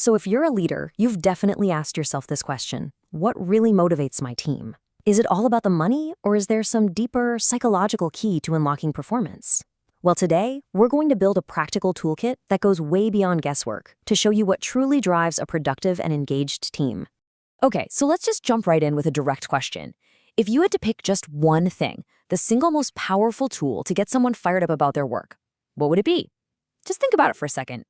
So if you're a leader, you've definitely asked yourself this question: what really motivates my team? Is it all about the money, or is there some deeper psychological key to unlocking performance? Well, today, we're going to build a practical toolkit that goes way beyond guesswork to show you what truly drives a productive and engaged team. Okay, so let's just jump right in with a direct question. If you had to pick just one thing, the single most powerful tool to get someone fired up about their work, what would it be? Just think about it for a second.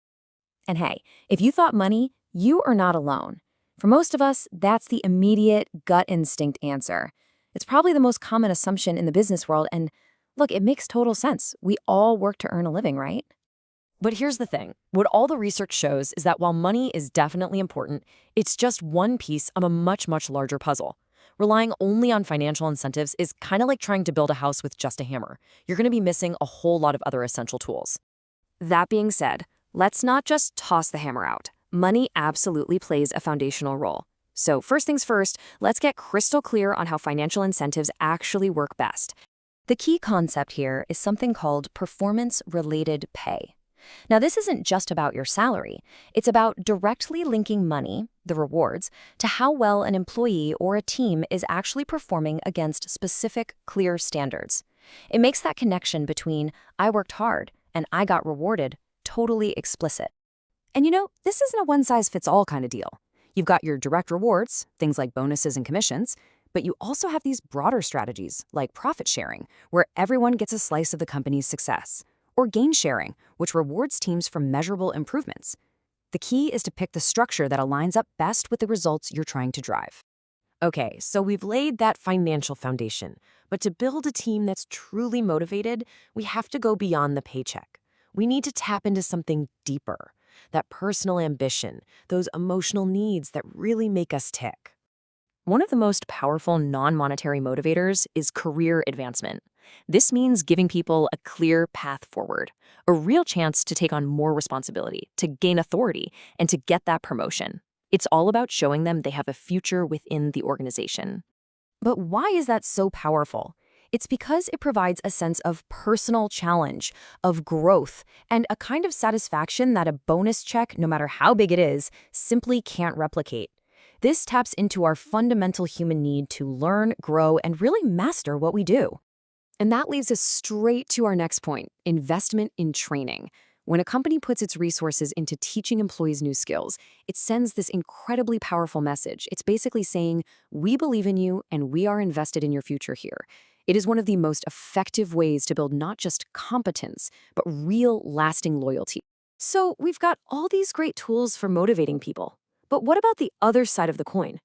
And hey, if you thought money, you are not alone. For most of us, that's the immediate gut instinct answer. It's probably the most common assumption in the business world, and look, it makes total sense. We all work to earn a living, right? But here's the thing. What all the research shows is that while money is definitely important, it's just one piece of a much, much larger puzzle. Relying only on financial incentives is kind of like trying to build a house with just a hammer. You're going to be missing a whole lot of other essential tools. That being said, let's not just toss the hammer out. Money absolutely plays a foundational role. So first things first, let's get crystal clear on how financial incentives actually work best. The key concept here is something called performance-related pay. Now, this isn't just about your salary. It's about directly linking money, the rewards, to how well an employee or a team is actually performing against specific, clear standards. It makes that connection between "I worked hard" and "I got rewarded" totally explicit. And this isn't a one-size-fits-all kind of deal. You've got your direct rewards, things like bonuses and commissions, but you also have these broader strategies like profit sharing, where everyone gets a slice of the company's success, or gain sharing, which rewards teams for measurable improvements. The key is to pick the structure that aligns up best with the results you're trying to drive. Okay, so we've laid that financial foundation, but to build a team that's truly motivated, we have to go beyond the paycheck. We need to tap into something deeper. That personal ambition, those emotional needs that really make us tick. One of the most powerful non-monetary motivators is career advancement. This means giving people a clear path forward, a real chance to take on more responsibility, to gain authority, and to get that promotion. It's all about showing them they have a future within the organization. But why is that so powerful? It's because it provides a sense of personal challenge, of growth, and a kind of satisfaction that a bonus check, no matter how big it is, simply can't replicate. This taps into our fundamental human need to learn, grow, and really master what we do. And that leads us straight to our next point: investment in training. When a company puts its resources into teaching employees new skills, it sends this incredibly powerful message. It's basically saying, "We believe in you, and we are invested in your future here." It is one of the most effective ways to build not just competence, but real, lasting loyalty. So we've got all these great tools for motivating people. But what about the other side of the coin?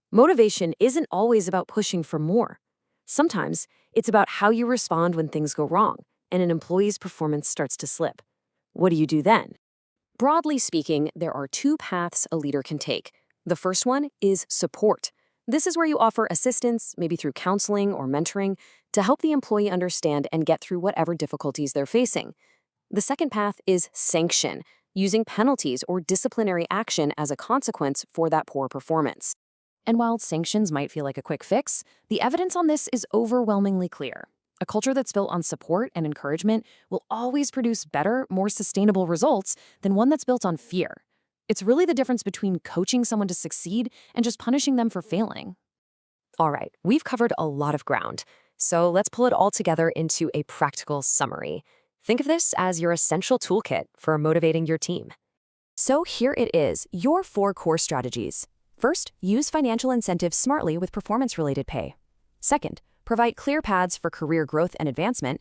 Motivation isn't always about pushing for more. Sometimes it's about how you respond when things go wrong and an employee's performance starts to slip. What do you do then? Broadly speaking, there are two paths a leader can take. The first one is support. This is where you offer assistance, maybe through counseling or mentoring, to help the employee understand and get through whatever difficulties they're facing. The second path is sanction, using penalties or disciplinary action as a consequence for that poor performance. And while sanctions might feel like a quick fix, the evidence on this is overwhelmingly clear. A culture that's built on support and encouragement will always produce better, more sustainable results than one that's built on fear. It's really the difference between coaching someone to succeed and just punishing them for failing. All right, we've covered a lot of ground, so let's pull it all together into a practical summary. Think of this as your essential toolkit for motivating your team. So here it is, your 4 core strategies. First, use financial incentives smartly with performance-related pay. Second, provide clear paths for career growth and advancement.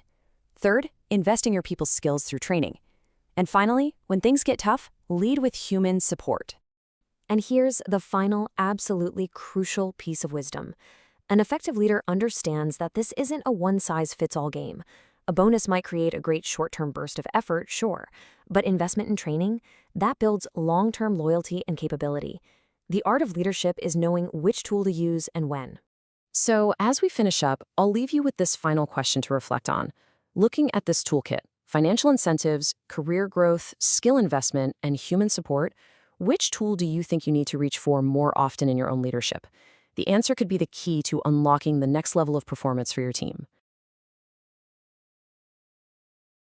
Third, invest in your people's skills through training. And finally, when things get tough, lead with human support. And here's the final, absolutely crucial piece of wisdom. An effective leader understands that this isn't a one-size-fits-all game. A bonus might create a great short-term burst of effort, sure, but investment in training, that builds long-term loyalty and capability. The art of leadership is knowing which tool to use and when. So as we finish up, I'll leave you with this final question to reflect on. Looking at this toolkit, financial incentives, career growth, skill investment, and human support, which tool do you think you need to reach for more often in your own leadership? The answer could be the key to unlocking the next level of performance for your team.